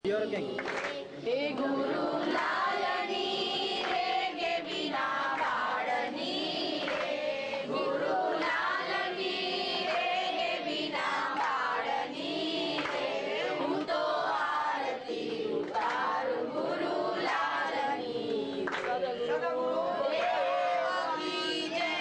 हे गुरु लालनी रे गे बिना बाळनी रे गुरु लालनी रे गे बिना बाळनी रे હું તો આરતી ઉતારું ગુરુ લાલની સદગુરુ દેવ કી જય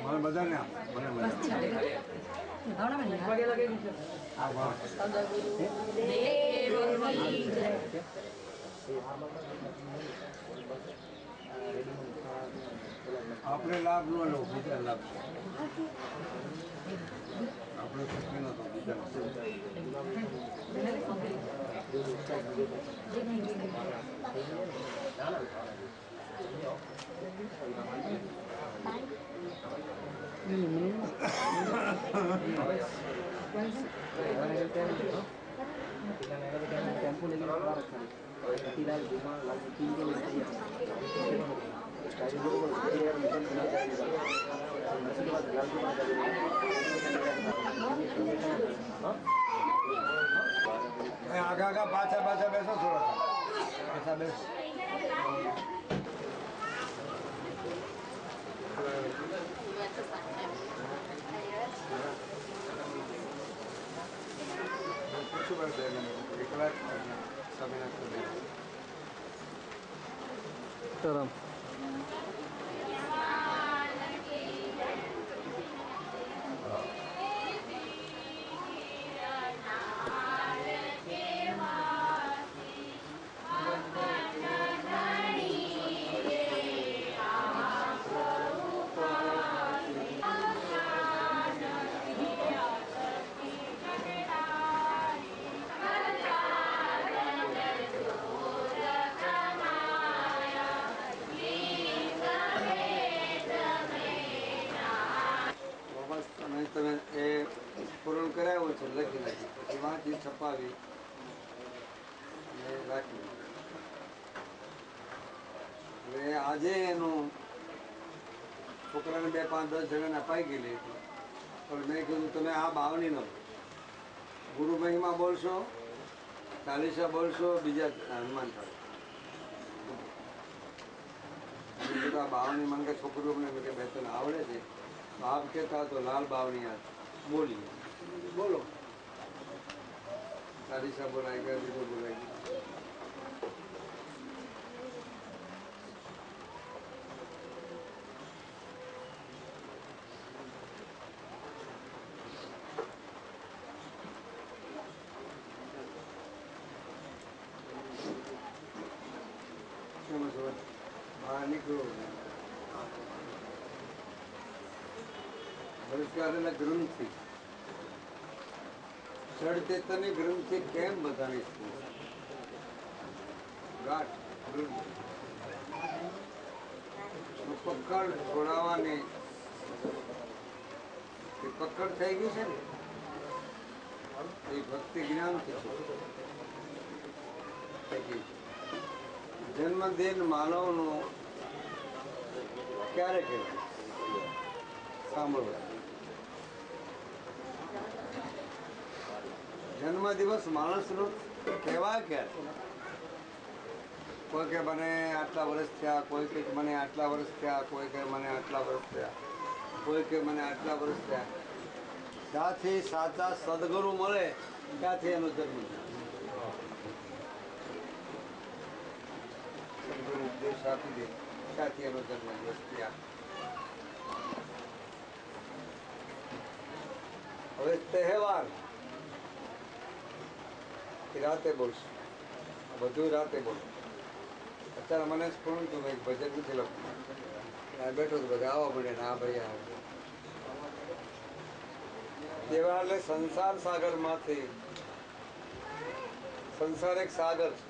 મને મજા ને મને મજા આપણે લાભ ન લો બીજા લાભ આપણે શક્તિ નતો બીજા टेम्पो लेके लाल घुमा लाल तीन के लिए आगा आगा पाछा पाछा बेसो थोड़ा ऐसा बेस कुछ बार देगा एक लाख सभी ना कर देगा तरम તમે એ પૂરણ કરાવ્યો છે લખી નાખી પછી વાંચી છપાવી અને રાખી હવે આજે એનું છોકરાને 2, 5, 10 જણાને અપાઈ ગયેલી હતી પણ મેં કીધું તમે આ બાવની નો ગુરુ મહિમા બોલશો, ચાલીસા બોલશો, બીજા હનુમાન ચાલીસા આ બાવની મને કે છોકરીઓ મને કે 2-3 આવડે છે तो आप कहता तो लाल बावनी बोलिए बोलो चालीसा बोलाएगा बीजो बोलाएगी बाहर निकलो ग्रंथि षडचेतनी ग्रंथि केम बतानी गाठ पकड़ छोड़ावानी पकड़ थई गई है ने भक्ति ज्ञान थी जन्मदिन मानव नो क्यारे कहेवाय सांभळो जन्म दिवस मानस नो कहेवाय क्यारे कोई के मने आटला वर्ष थया कोई के मने आटला वर्ष थया कोई के मने आटला वर्ष थया कोई के मने आटला वर्ष थया त्याथी साचा सद्गुरु मळे त्याथी एनो जन्म सद्गुरु उपदेश आपी दे त्याथी एनो जन्म दिवस थया હવે તહેવાર રાતે બોલશું બધું રાતે બોલો અત્યારે મને સ્ફૂર્ણ થયું એક ભજન નથી લખવું આ બેઠો તો બધા આવવા પડે ને આ ભાઈ આવે એવા એટલે સંસાર સાગરમાંથી સંસાર એક સાગર છે.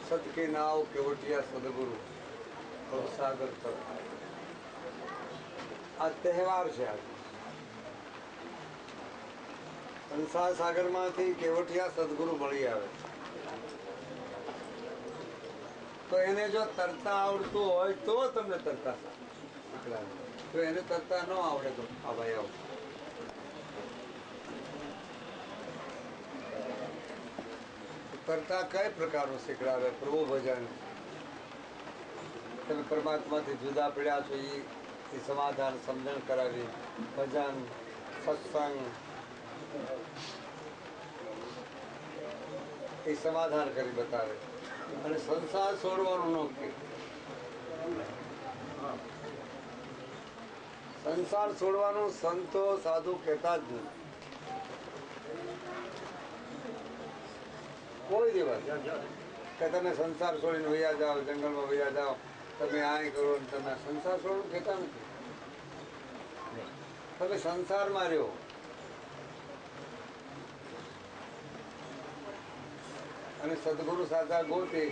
સત કે નાવ કેવટિયા સદગુરુ સાગર તર આ તહેવાર છે. આજે સંસાર સાગરમાંથી કેવટિયા સદગુરુ મળી આવે તો એને જો તરતા આવડતું હોય તો તમને તરતા શીખડાવે. જો એને તરતા ન આવડે તો આ ભાઈ આવો તરતા કઈ પ્રકારનું શીખડાવે? પ્રભુ ભજન, તમે પરમાત્માથી જુદા પડ્યા છો એ સમાધાન સમજણ કરાવી, ભજન, સત્સંગ એ સમાધાન કરી બતાવે. અને સંસાર છોડવાનું ન કે સંસાર છોડવાનું સંતો સાધુ કહેતા જ નથી કોઈ દિવસ કે તમે સંસાર છોડીને વયા જાઓ, જંગલમાં વયા જાઓ, તમે આ કરો, તમે સંસાર છોડવાનું કહેતા નથી. તમે સંસારમાં રહ્યો. અને સદગુરુ સાચા ગોતી,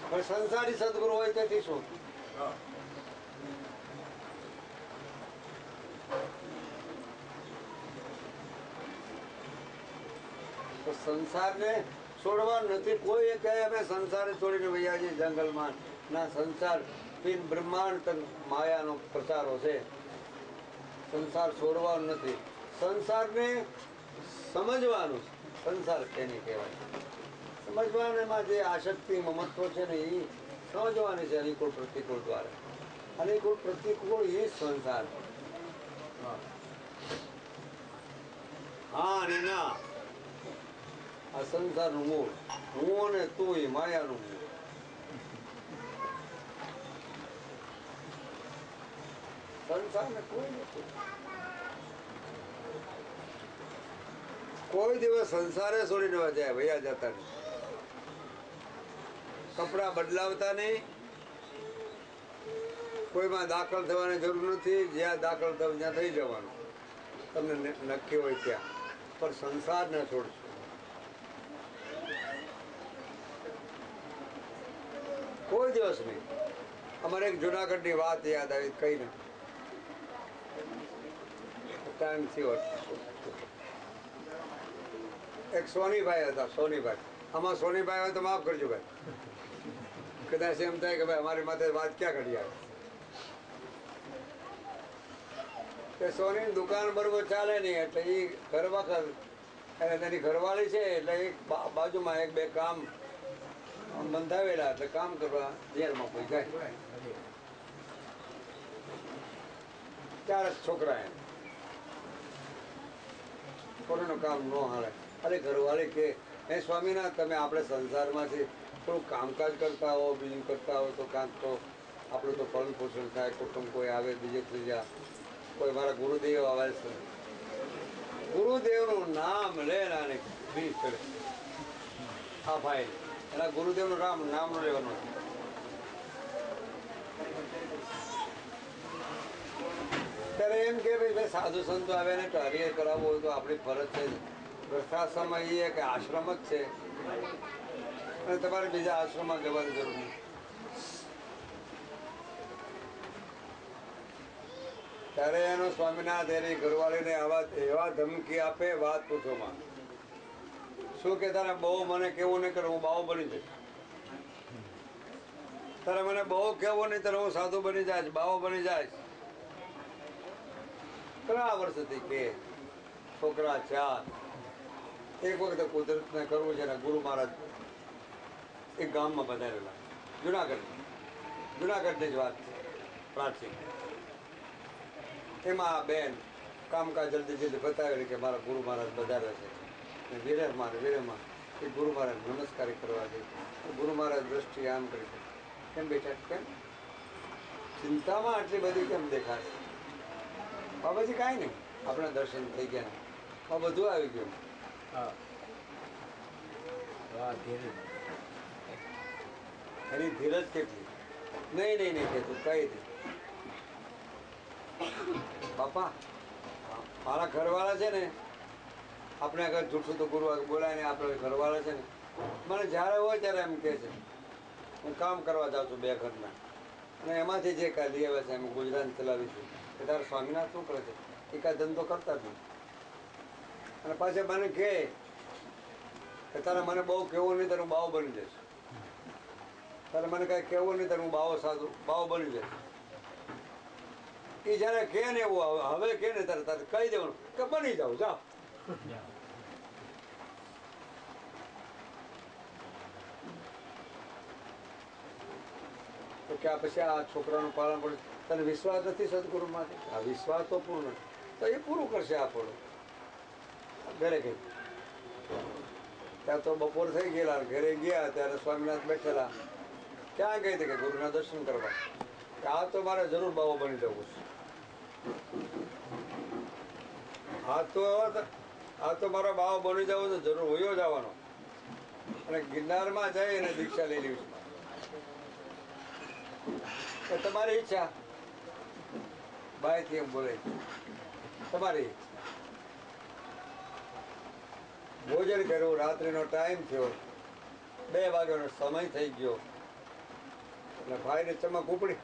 પણ સંસારી સદગુરુ હોય તેથી શું? તો સંસારને છોડવાનું નથી. કોઈ કહે અમે સંસારે છોડીને વૈયા છીએ જંગલમાં. ના, સંસાર બિન બ્રહ્માંડ તક માયાનો પ્રચારો છે. સંસાર છોડવાનું નથી, સંસારને સમજવાનું. સંસાર કેને કહેવાય સમજવાનામાં જે આસક્તિ મમત્વ છે ને એ સમજવાની છે. અનુકૂળ પ્રતિકૂળ દ્વારા. અનુકૂળ પ્રતિકૂળ એ સંસાર. હા અને ના, આ સંસારનું મૂળ હું અને તું એ માયાનું મૂળ. સંસારને કોઈ નથી. કોઈ દિવસ સંસારે છોડીને જાય વયા જતા નહીં. કપડા બદલાવતા નહીં. કોઈમાં દાખલ થવાની જરૂર નથી. જ્યાં દાખલ થવું ત્યાં થઈ જવાનું તમને નક્કી હોય ત્યાં. પણ સંસાર ન છોડશો. કોઈ દિવસ નહીં. અમારે એક જુનાગઢની વાત યાદ આવી, કઈ ને ટાઈમ થયો. એક સોનીભાઈ હતા. સોનીભાઈ, આમાં સોનીભાઈ હોય તો માફ કરજો ભાઈ. કદાચ એમ થાય કે ભાઈ અમારી માથે વાત ક્યાં કરી આવે. કે સોનીની દુકાન બરોબર ચાલે નહીં એટલે એ ઘર વખત અને તેની ઘરવાળી છે એટલે એક બાજુમાં એક બે કામ બંધાવેલા એટલે કામ કરવા જેલમાં કોઈ જાય. 4 છોકરા એમ કોઈનું કામ ન હાલે. અરે ઘરવાળી કે હે સ્વામીના તમે આપણે સંસારમાંથી થોડું કામકાજ કરતા હો, બીજું કરતા હો તો કાંક તો આપણું તો ભરણ પોષણ થાય. કુટુંબ કોઈ આવે બીજે ત્રીજા, કોઈ મારા ગુરુદેવ આવે છે, ગુરુદેવનું નામ લે ને બી ચડે. હા ભાઈ, એના ગુરુદેવનું નામ લેવાનું. ત્યારે એમ કે ભાઈ સાધુ સંતો આવે ને હરિહર કરાવવું હોય તો આપણી ફરજ છે. વૃદ્ધાશ્રમ એ કે આશ્રમ જ છે અને તમારે બીજા આશ્રમમાં જવાની જરૂર નથી. ત્યારે એનો સ્વામિનાથ એની ઘરવાળીને એવા ધમકી આપે, વાત પૂછોમાં. શું કે તારે બહુ મને કેવું નહીં કરે, હું બાવો બની જઈશ. તારે મને બહુ કેવું નહીં ત્યારે હું સાધુ બની જાય, બાવો બની જાય. ઘણા વર્ષથી કે છોકરા 4. એક વખતે કુદરતને કરવું છે ને ગુરુ મહારાજ એક ગામમાં પધારેલા, જુનાગઢની જ વાત છે પ્રાચીન. એમાં આ બેન કામકાજ જલ્દી બતાવેલી કે મારા ગુરુ મહારાજ પધારે છે. વિરેમાં એ ગુરુ મહારાજ નમસ્કાર કરવા દે. ગુરુ મહારાજ દ્રષ્ટિ આમ કરી છે, કેમ બેઠા, કેમ ચિંતામાં આટલી બધી કેમ દેખાય? બાબાજી કાંઈ નહીં, આપણા દર્શન થઈ ગયા, આ બધું આવી ગયું. એની ધીરજ કેટલી! નહીં કે તું કઈ દે બાપા મારા ઘરવાળા છે ને આપણે આગળ જૂઠું તો ગુરુ બોલાય ને આપણે ઘરવાળા છે ને મને જ્યારે હોય ત્યારે એમ કહે છે હું કામ કરવા જાઉં છું 2 ઘરના અને એમાંથી જે કાંઈ લઈ આવે છે એમ ગુજરાત ચલાવીશું કે તારા સ્વામિનાથ શું કરે છે એ કાંઈ ધંધો કરતા જ નહીં અને પાછા મને કહે કે તારે મને બહુ કહેવું નહીં તારું બાવો બની જશે તારે મને કાંઈ કહેવું નહીં તારું બાવો બની જશે એ જ્યારે કહે ને એવું હવે કહે ને તારે કહી દેવાનું કે બની જાવ જાઓ તો કે પછી આ છોકરાનું પાલન પડે તને વિશ્વાસ નથી સદગુરુ માટે આ વિશ્વાસ તો પૂર્ણ તો એ પૂરું કરશે આપણું ઘરે ગઈ ત્યાં તો બપોર થઈ ગયેલા ઘરે ગયા ત્યારે સ્વામિનાથ બેઠેલા ક્યાં ગઈ હતી કે ગુરુના દર્શન કરવા આ તો મારે જરૂર બાવો બની જવું છે આ તો મારો બાવો બની જવો તો જરૂર હોયો જવાનો અને ગિરનારમાં જઈ અને દીક્ષા લઈ લેવી છે તમારી ઈચ્છા બાયથી એમ બોલે તમારી ભોજન કર્યું રાત્રિનો ટાઈમ થયો 2 વાગ્યાનો સમય થઈ ગયો એટલે ભાઈને ચમક ઉપડી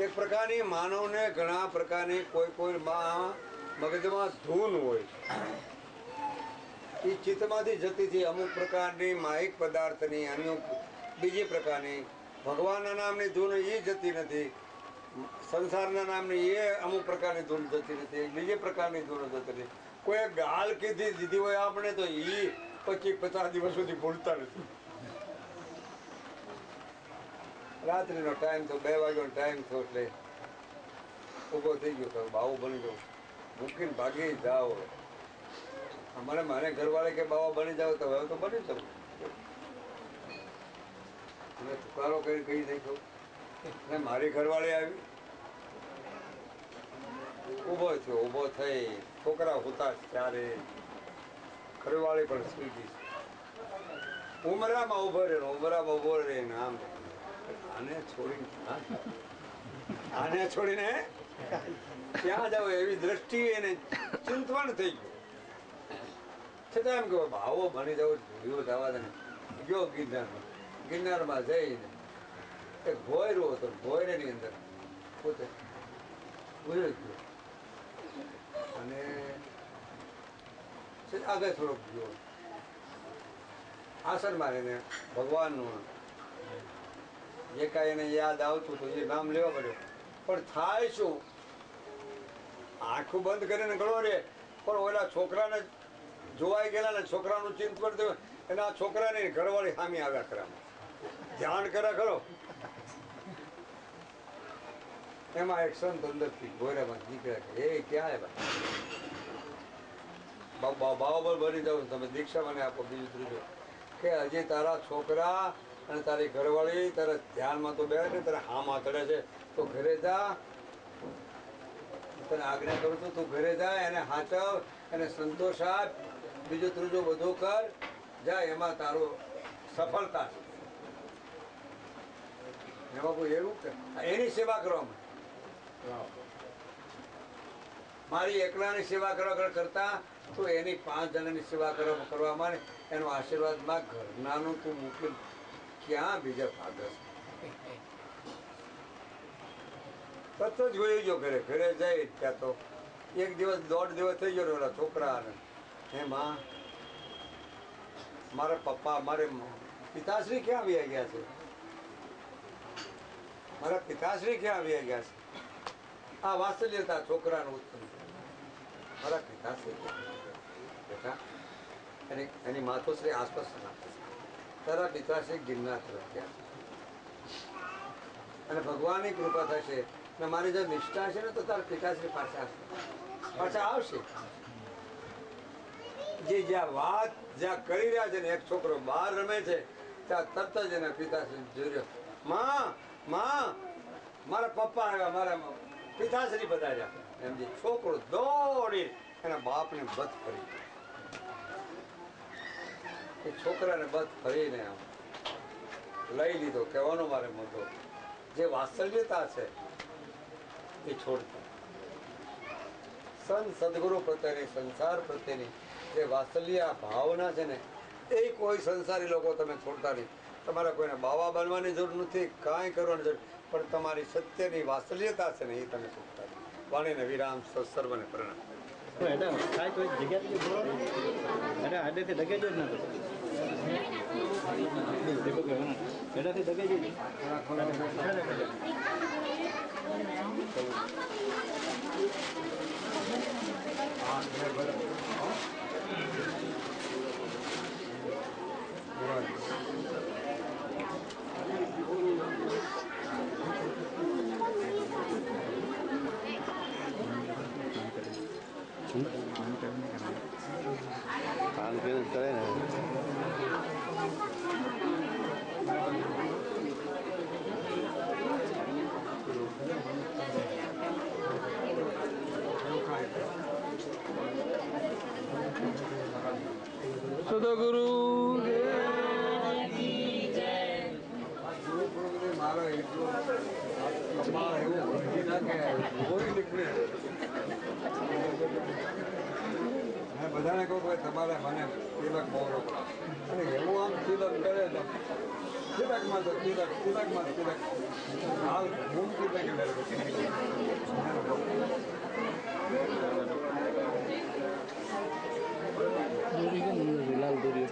એક પ્રકારની માનવને ઘણા પ્રકારની કોઈ મગજમાં ધૂન હોય એ ચિત્તમાંથી જતી હતી અમુક પ્રકારની માહિક પદાર્થની અમુક બીજી પ્રકારની ભગવાનના નામની ધૂન એ જતી નથી સંસારના નામની એ અમુક પ્રકારની ધૂન જતી નથી બીજી પ્રકારની ધૂન જતી નથી કોઈ ગાલ કીધી દીધી હોય આપણે તો એ 25-50 દિવસ સુધી ભૂલતા નથી રાત્રિનો ટાઈમ તો 2 વાગ્યાનો ટાઈમ થયો એટલે ઊભો થઈ ગયો તો બાવો બની ગયો મૂકીને ભાગી જાઓ મને ઘરવાળે કે બાવા બની જાવ તો હવે તો બની જાવ મેં તુકારો કરી કહી નાખ્યો અને મારી ઘરવાળી આવી ઊભો થઈ છોકરા હોતા ત્યારે ઘરવાળી પણ સુઈ ગઈ ઉમરામાં ઉભો રહે આમ આને છોડીને ક્યાં જાવ એવી દ્રષ્ટિ એને ચિંતવણ થઈ ગયું છતાં એમ કે ભાવો બની જવો જોયો જવા દે ગયો ગિરનારમાં જઈને એક ભોયરો હતો ભોયરાની અંદર પોતે ભૂયો ગયો અને આગળ થોડોક ગયો આસનમાં રહીને ભગવાનનું જે કાંઈ એને યાદ આવતું હતું એ નામ લેવા પડ્યું પણ થાય શું આંખું બંધ કરીને ગળો રે પણ ઓલા છોકરાને જોવાઈ ગયેલા ને છોકરાનું ચિંતન થયું એના છોકરાને ઘરવાળી સામે આવ્યા ખરા ધ્યાન કરે ખરો એમાં એક સંત અંદરથી ગોરામાં નીકળ્યા કે એ ક્યાં આવ્યા બાબા બની જાવ તમે દીક્ષા મને આપો બીજું ત્રીજું કે હજી તારા છોકરા અને તારી ઘરવાળી તારા ધ્યાનમાં તો બે ને તારા હામાં ચડે છે તો ઘરે જા તને આજ્ઞા કરું છું તું ઘરે જા એને હાચવ એને સંતોષ આપ બીજું ત્રીજું બધું કર જા એમાં તારું સફળતા છે બાપુ એવું કે એની સેવા કરવામાં મારી એકલાની સેવા કરવા કરતા તો એની 5 જણાની સેવા કરવામાં એનો આશીર્વાદમાં ઘરનાનું તું મૂકી ક્યાં બીજા ભાગસ તરત જ વહી ગયો ઘરે જાય ત્યાં તો 1 દિવસ 1.5 દિવસ થઈ ગયો ઓલા છોકરા હે માં મારા પપ્પા મારે પિતાશ્રી ક્યાં આવી ગયા છે મારા પિતાશ્રી ક્યાં આવી ગયા છે આ વાત્સલ્યતા છોકરાનું ઉત્પન્ન મારા પિતાશ્રી બેટા એની માતોશ્રી આસપાસ તારા પિતાશ્રી ગિરનાર તરફ ગયા અને ભગવાનની કૃપા થશે ને મારી જો નિષ્ઠા છે ને તો તારા પિતાશ્રી પાછા આવશે જે જ્યાં કરી રહ્યા છે ને એક છોકરો બહાર રમે છે ત્યાં તરત જ એના પિતાશ્રી જોઈ માં મારા પપ્પા આવ્યા મારા પિતાશ્રી બતાવ્યા એમ જે છોકરો દોડી એના બાપને બધ ફરી એ છોકરાને બધ ફરીને લઈ લીધો. કહેવાનો મારે મુદ્દો જે વાત્સલ્યતા છે એ છોડતી. સંત સદગુરુ પ્રત્યેની સંસાર પ્રત્યેની જે વાત્સલ્ય ભાવના છે ને એ કોઈ સંસારી લોકો તમે છોડતા નહીં. તમારે કોઈને બાવા બનવાની જરૂર નથી, કાંઈ કરવાની જરૂર, પણ તમારી સત્યની વાત્સલ્યતા છે ને એ તમે છોડતા નહીં. વાણીને વિરામ, સર્વને પ્રણામ. થાય તો જગ્યાથી બોલો આડેથી દગે જ ના એનાથી દગે જ કામ કરે ને સદગુરુ મારો એટલો તમારે એવું ભક્તિ ના કે કોઈ નીકળે. મેં બધાને કહું કે તમારે મને તિલક બહુ રોકો અને એવું આમ તિલક કરે તો તિલકમાં તો તિલક તિલકમાં તિલક હાલ હું તિલક લાલ દોરી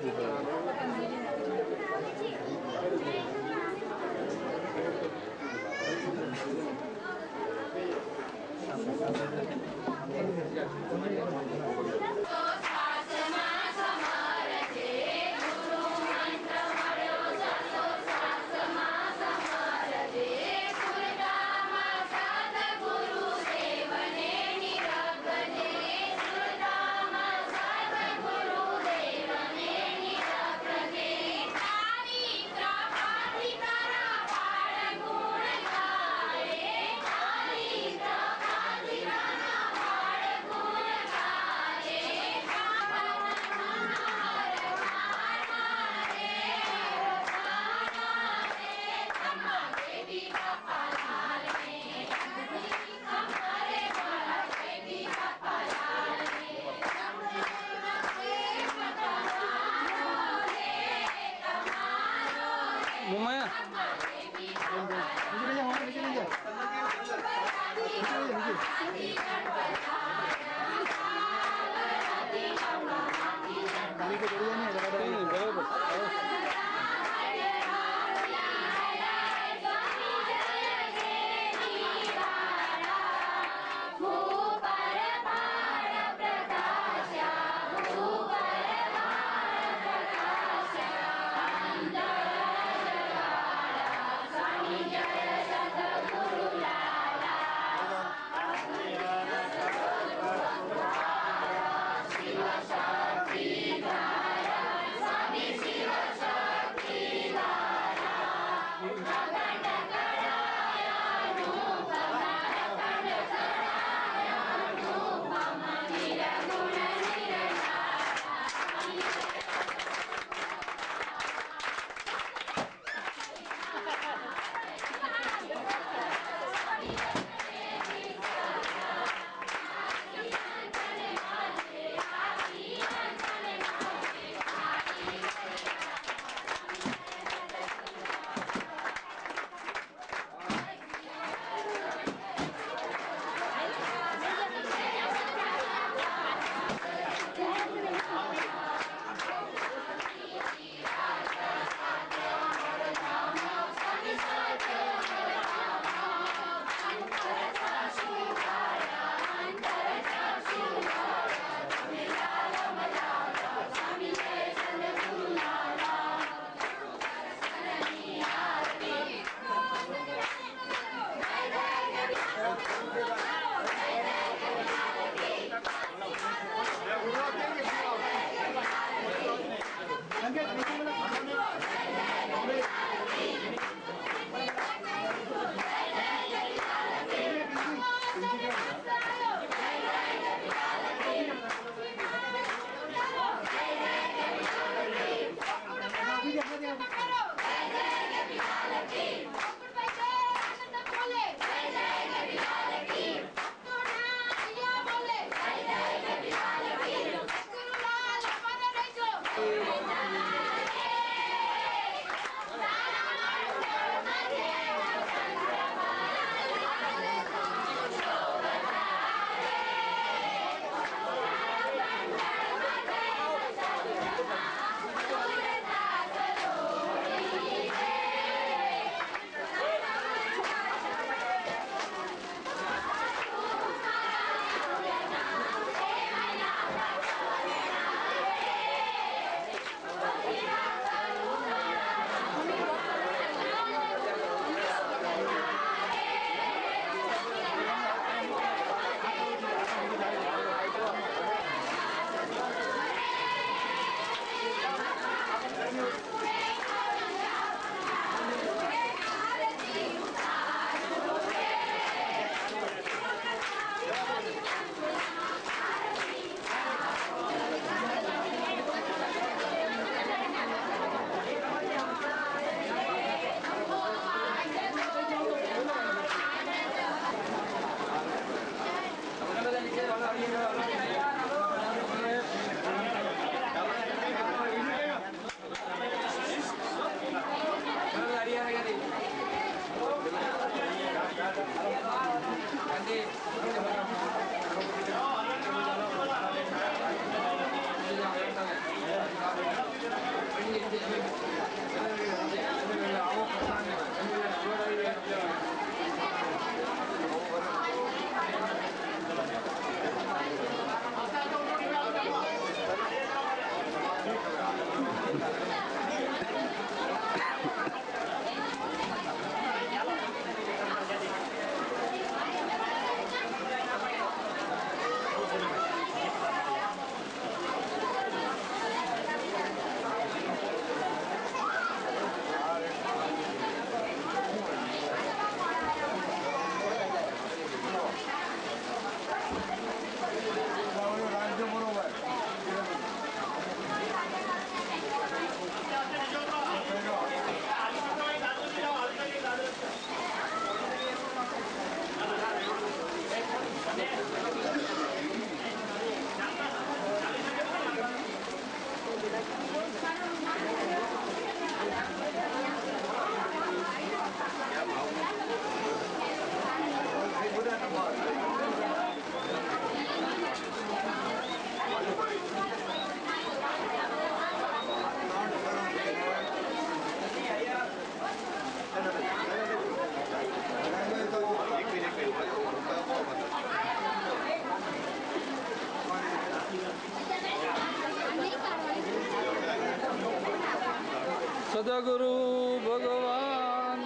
સદગુરુ ભગવાન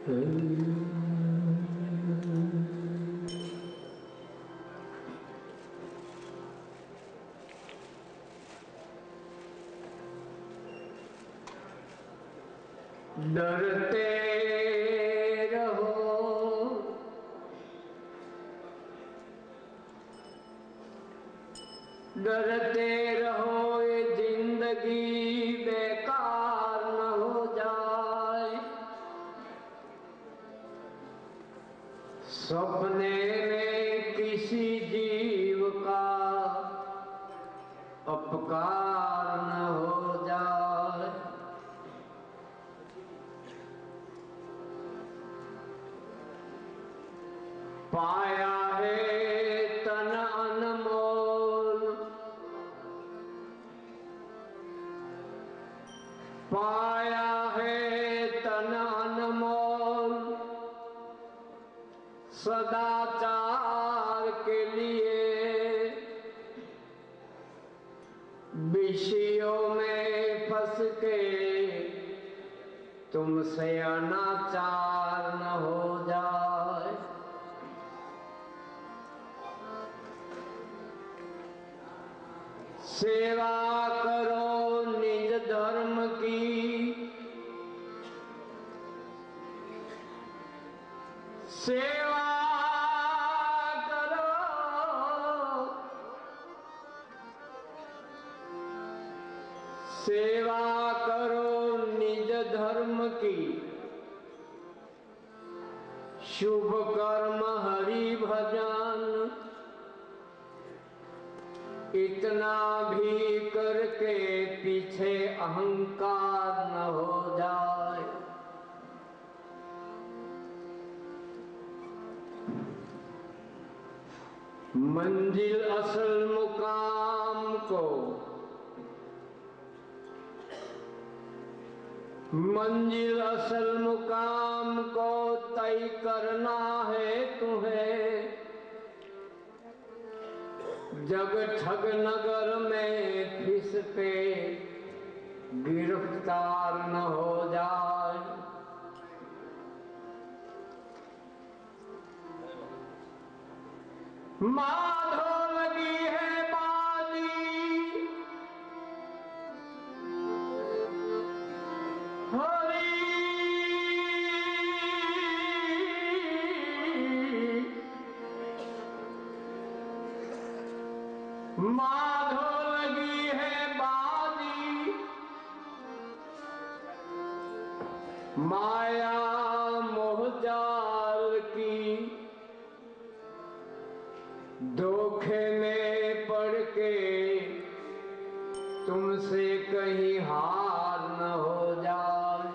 डरते रहो, डरते रहो, ये जिंदगी बेकार न हो जाए। सपने में किसी जीव का अपकार न हो जाए। पाया है तन अनमोल, पाया है तन अनमोल, सदाचार के लिए विषयों में फंस के तुमसे अनाचार न हो जाए। सेवा करो निज धर्म की, सेवा करो, सेवा करो निज धर्म की, शुभ कर्म हरि भजन, इतना भी करके पीछे अहंकार न हो जाए। मंजिल असल मुकाम को, मंजिल असल मुकाम को तय करना है तुम्हें। जग ठग नगर में फिस पे गिरफ्तार न हो जाए। माधो लगी है बाजी, हरी माधो लगी है बाजी, माया मोह जाल की, धोखे में पड़ के तुमसे कहीं हार न हो जाए।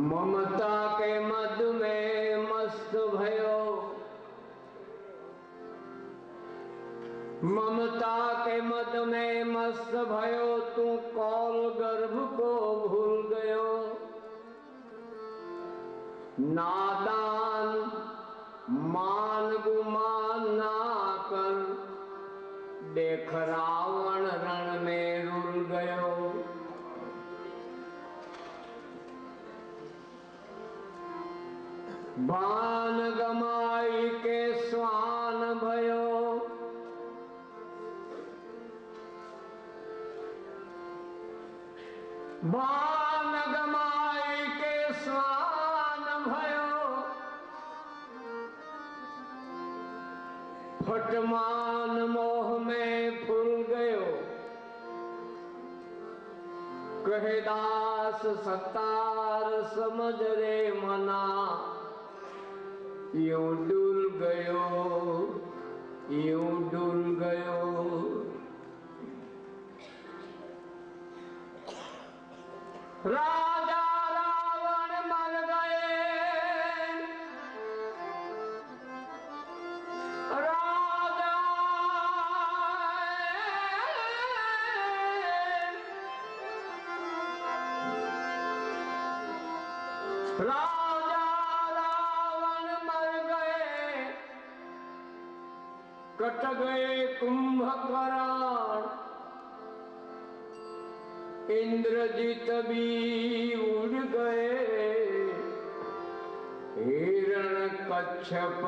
ममता के मद में मस्त भयो, ममता के मद में मस्त भयो, तू कौल गर्भ को भूल गयो। नादान मान गुमान ना कर, देख रावण रण में रुल गयो। बाण गमाई के स्वान भयो, बाण गमाई के स्वान भयो, फटमान मोह में फूल गयो। कहे दास सतार समझ रे मना, यूं डूल गयो, यूं डूल गयो। राजा रावण मर गए, राजा राजा रावण मर गए, कट गए कुंभकर्ण। इंद्रजित भी उड़ गए, हिरण कच्छप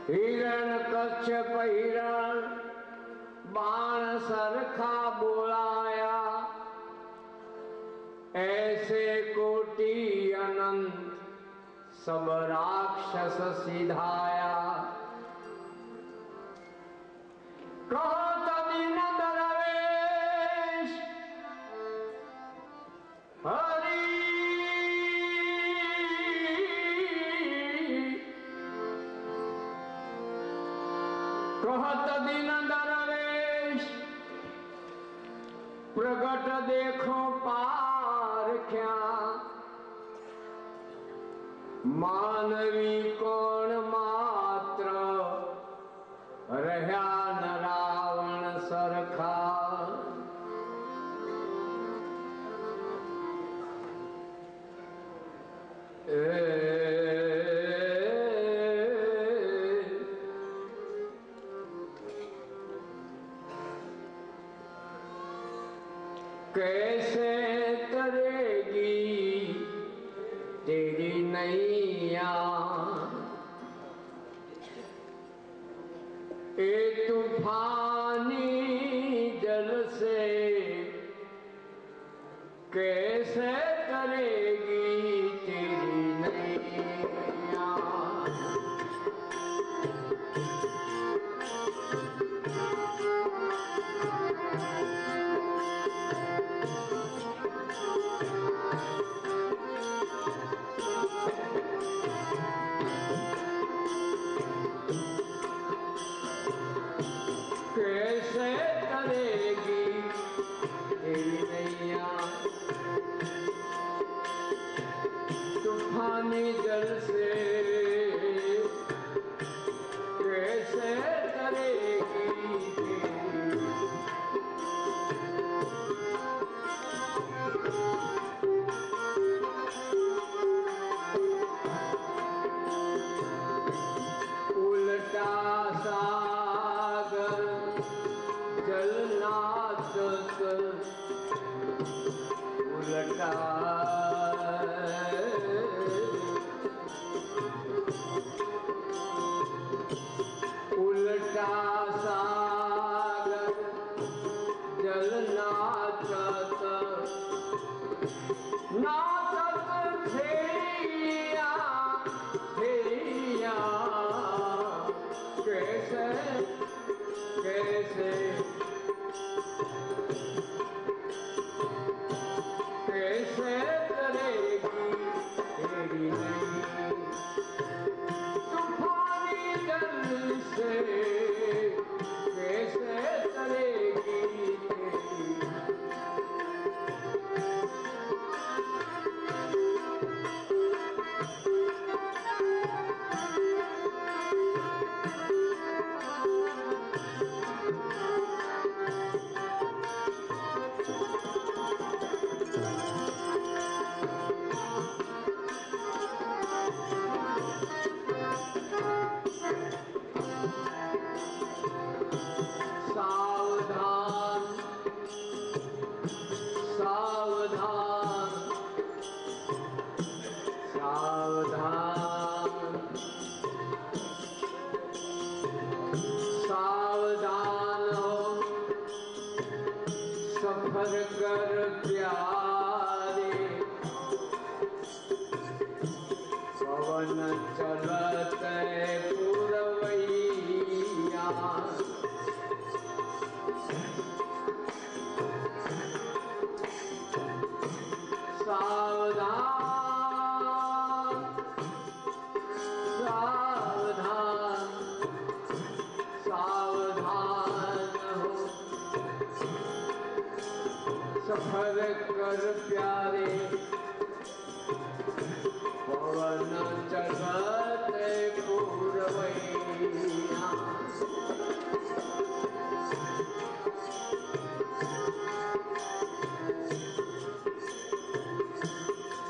हिरण कच्छप हिरण बाण सरखा बोलाया, ऐसे कोटि अनंत सब राक्षस सिधाया। कहत दिन दरवेश हरि, कहत दिन दरवेश प्रगट देखो पारख्या, मानवी कोण मात्र रह्या न रावण सरखा। कैसे तरेगी तेरी नैया, ए तूफानी जल से कैसे तरेगी तेरी नैया। कैसे तरेगी तेरी नैया, तूफानी जल से कैसे तरेगी तेरी। उल्टा सागर जलनाचत, उल्टा उल्टा सागर जलनाचत, नाचत छैया छैया, कैसे कैसे कैसे तरेगी तेरी नैया, तूफानी जल से कैसे तरेगी तेरी। सावधान सावधान सावधान सावधान हो सफर कर प्यारे, पवन चलत पुरवैया। सावधान सावधान सावधान हो सफर कर प्यारे, पवन चलत पुरवैया।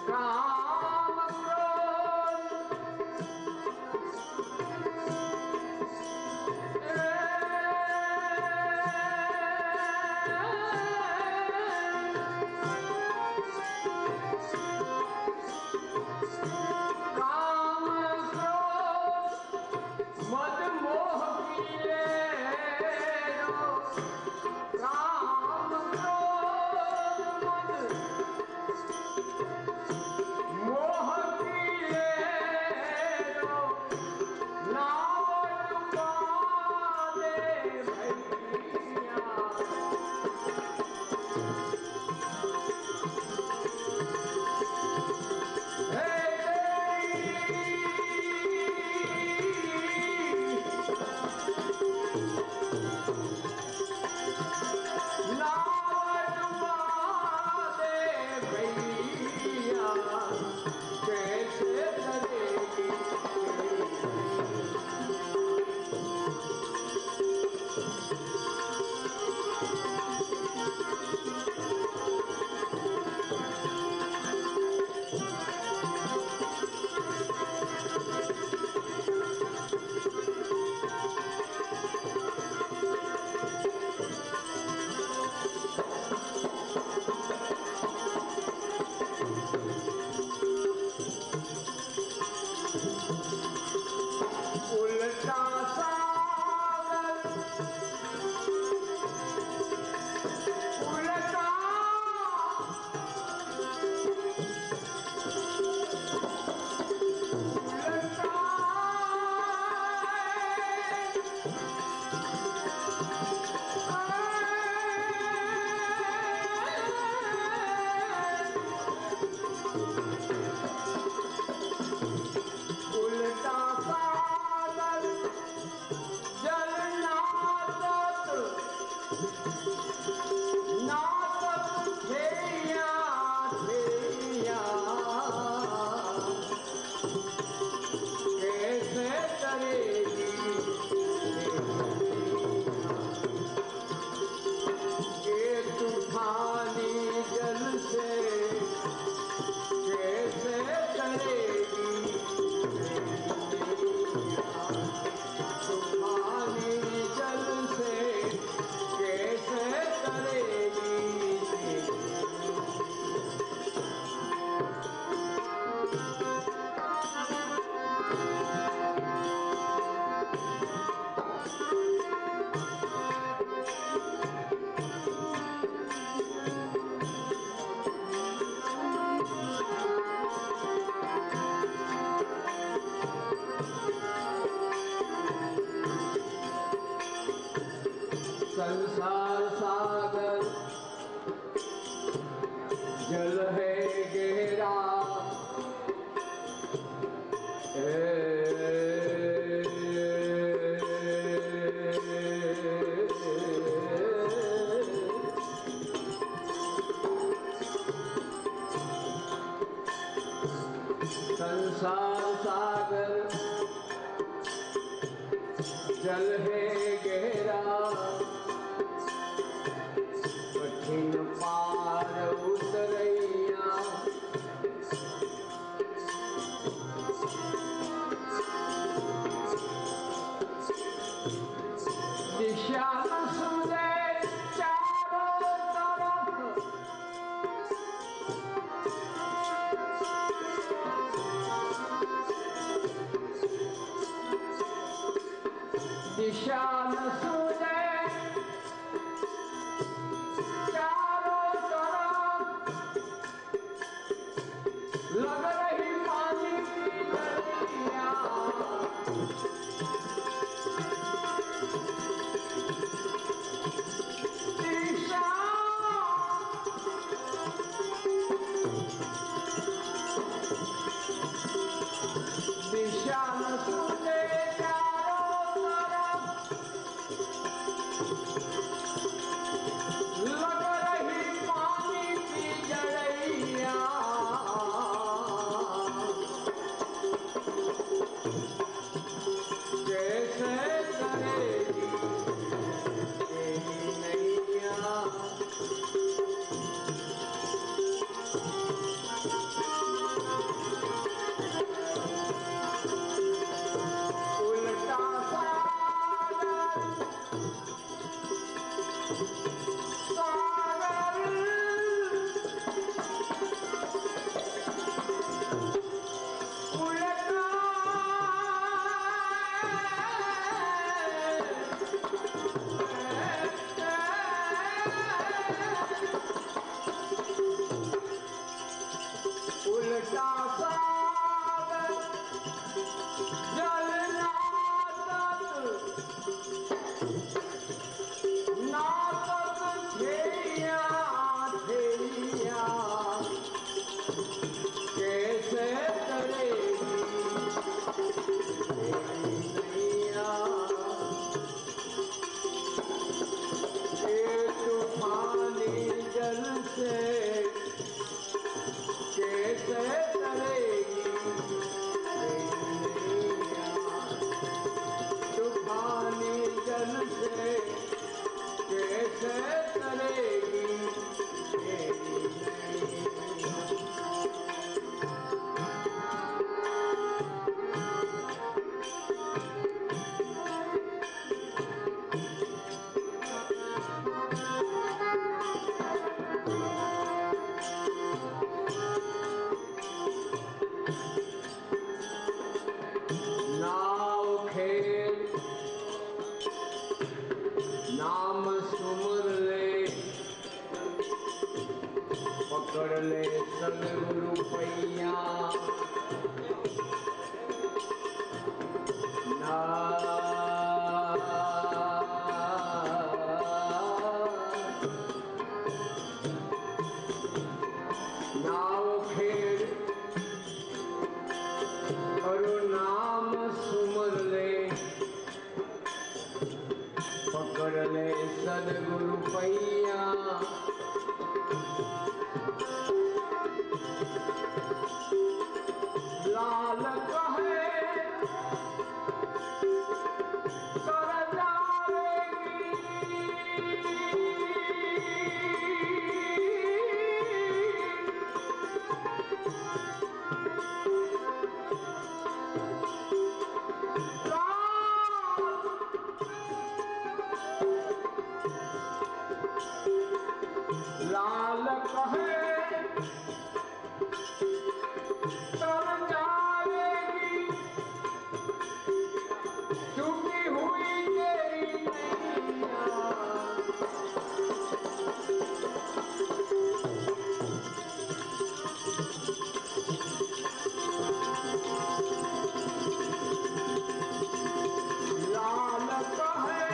काम क्रोध संसार सागर जल है गहरा संसार सागर जल है गहरा कठिन पार उतरैया दिशा न सूझे चारों तरफ दिशा न सूझे चारों तरफ लग रही पानी की नदियाँ दिशा दिशा न सूझे चारों तरफ नाम सुमर ले पकड़ ले सदगुरु पैया नाव खेड़ और नाम सुमर ले पकड़ ले सदगुरु पैया लाल कहे कर लाल कहे तर जाएगी टूटी हुई तेरी नैया लाल कहे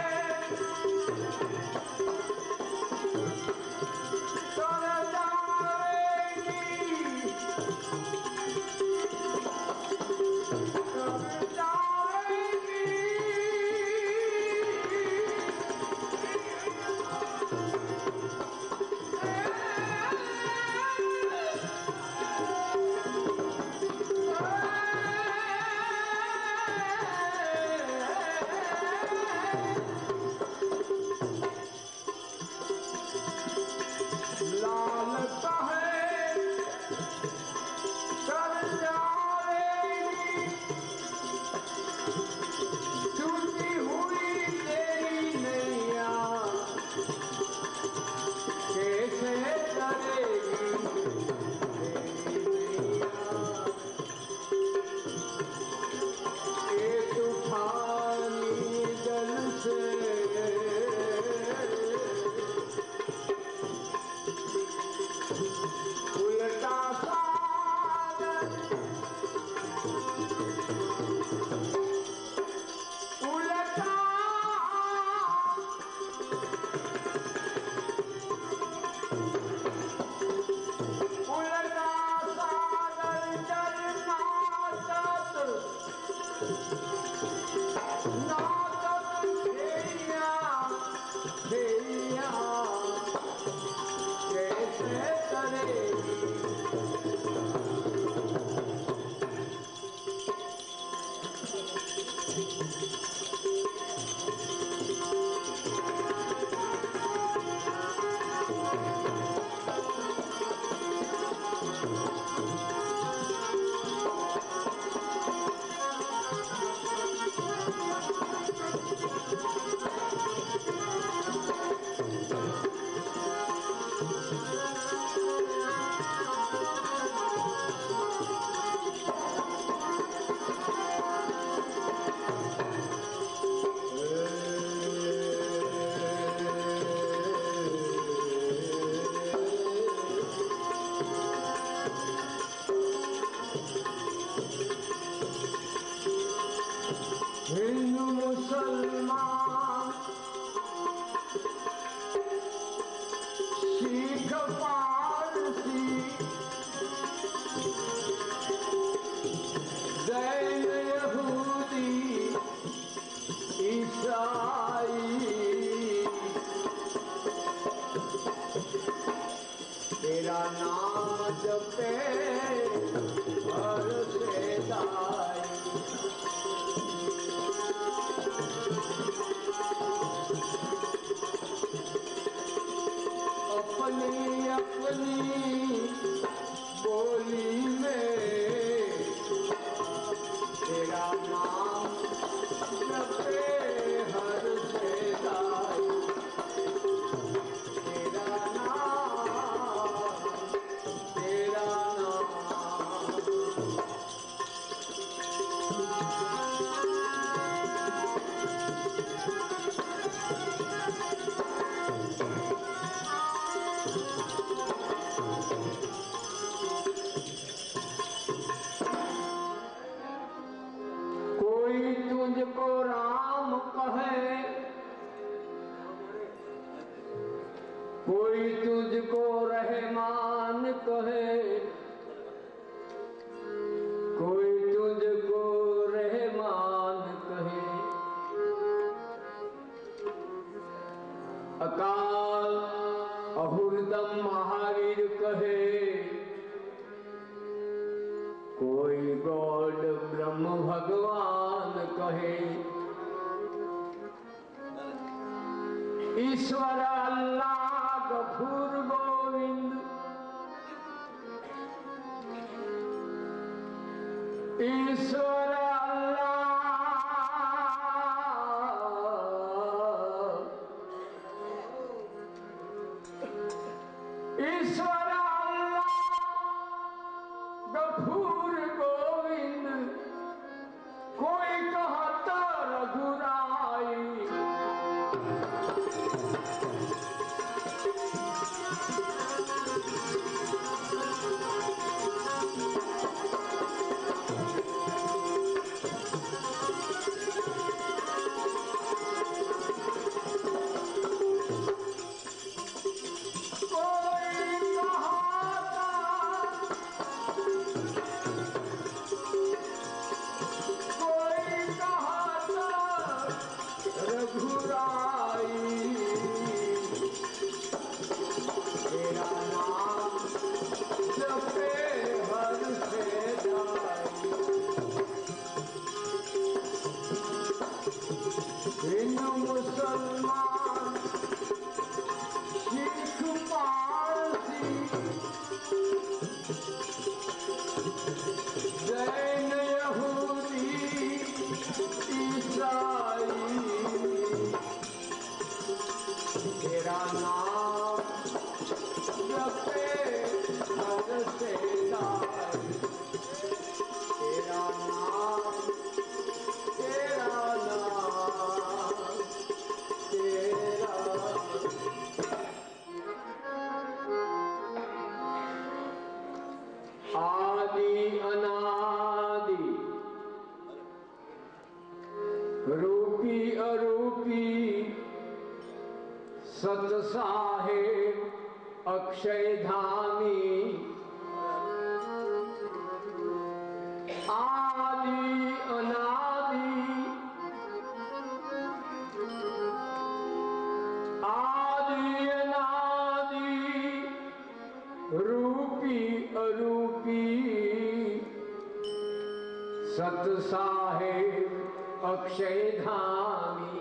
हिंदू मुसलमान सिख पारसी जैन यहूदी ईसाई तेरा नाम जपे हर से दाई अपनी अपनी बोली में तेरा नाम जपे हर से दाई तेरा नाम कोई तुझको रहमान कहे, कोई तुझको रहमान कहे। अकाल अहुरदम महावीर कहे, कोई गॉड ब्रह्म भगवान कहे। ईश्वर अल्लाह गफूर गोविंद, ईश्वर अल्लाह, ईश्वर अल्लाह गफूर गोविंद। कोई कहता रघुराई, हिंदू मुसलमान सिख पारसी जैन यहूदी ईसाई, तेरा नाम जपे हर से दाई, तेरा नाम, तेरा नाम, तेरा। आदि अनादि रूपी अरूपी सत साहेब अक्षय धामी। आदि अनादि, आदि अनादि रूपी अरूपी सत साहेब अक्षय धामी।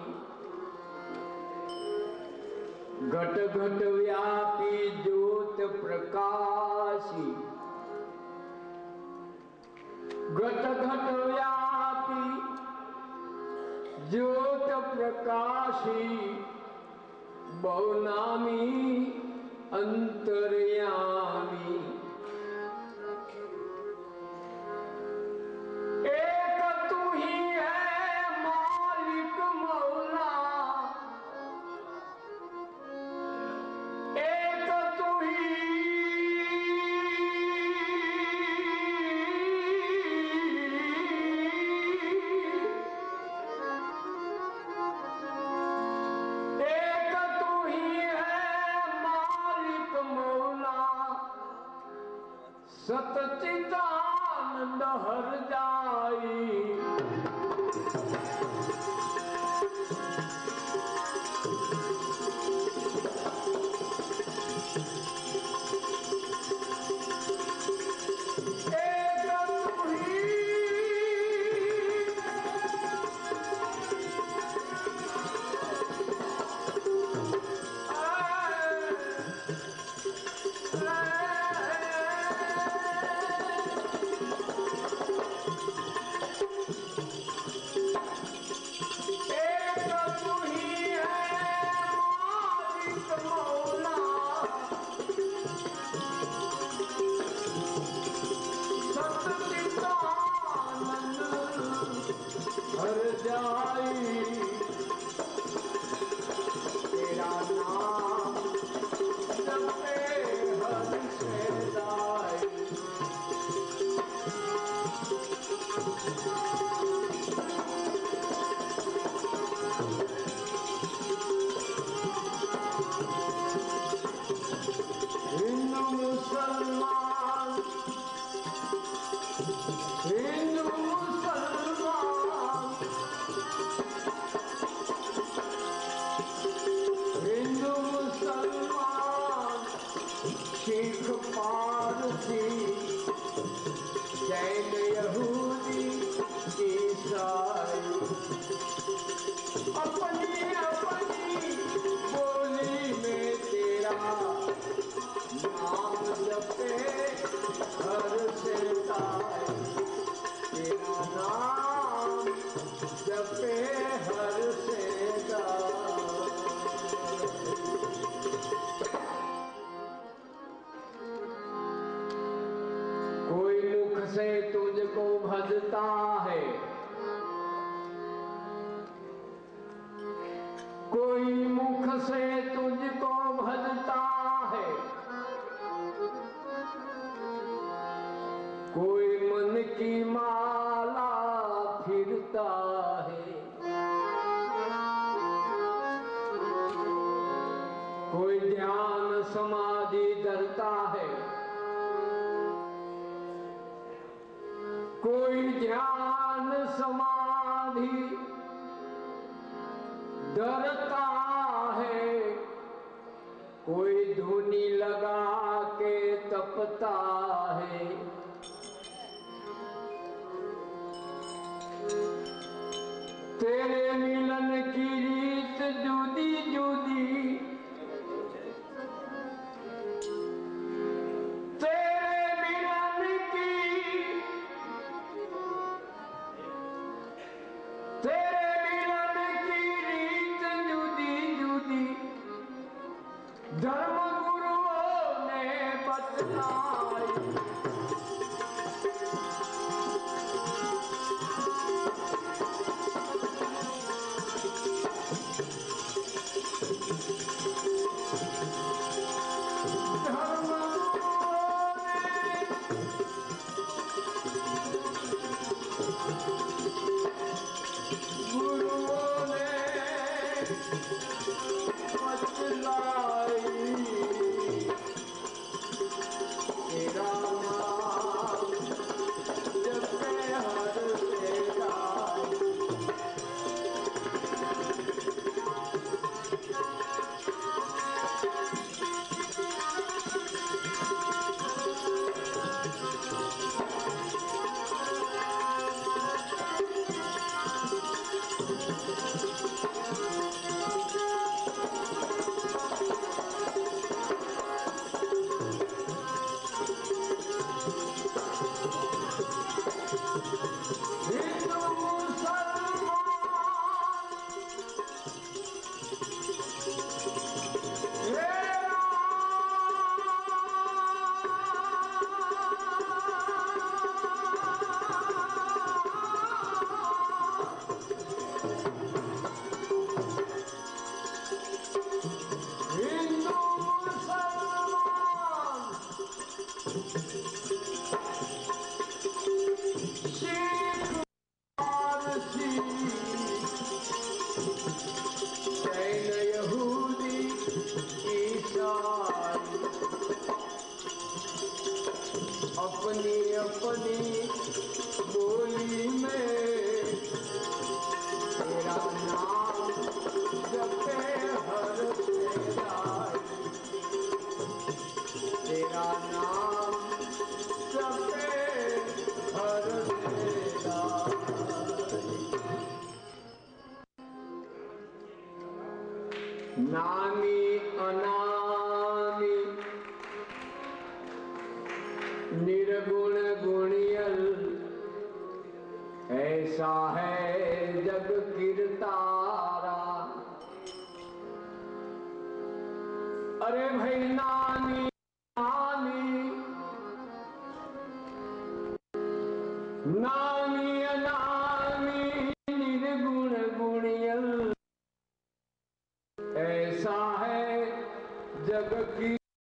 घट घट व्यापी ज्योत प्रकाशी, घट घट व्यापी ज्योत प्रकाशी। बहुनामी अंतर्यामी, एक तू ही है मालिक मौला, एक तू ही, एक तू ही है मालिक मौला। सतचिदानंद हर जाई, कोई ध्यान समाधि धरता है, कोई ध्यान समाधि धरता है, कोई धुनी लगा के तपता है। तेरे मिलन की रीत जुदी जुदी, तेरे मिलन की, तेरे मिलन की रीत जुदी जुदी, धर्म गुरुओं ने बतलाई। अपनी अपनी बोली में तेरा नाम जपे हर तेरा नाम जपे हर नामी अनामी निर्गुण गुणियल, ऐसा है जग कीर्तारा। अरे भाई नामी नामी नामी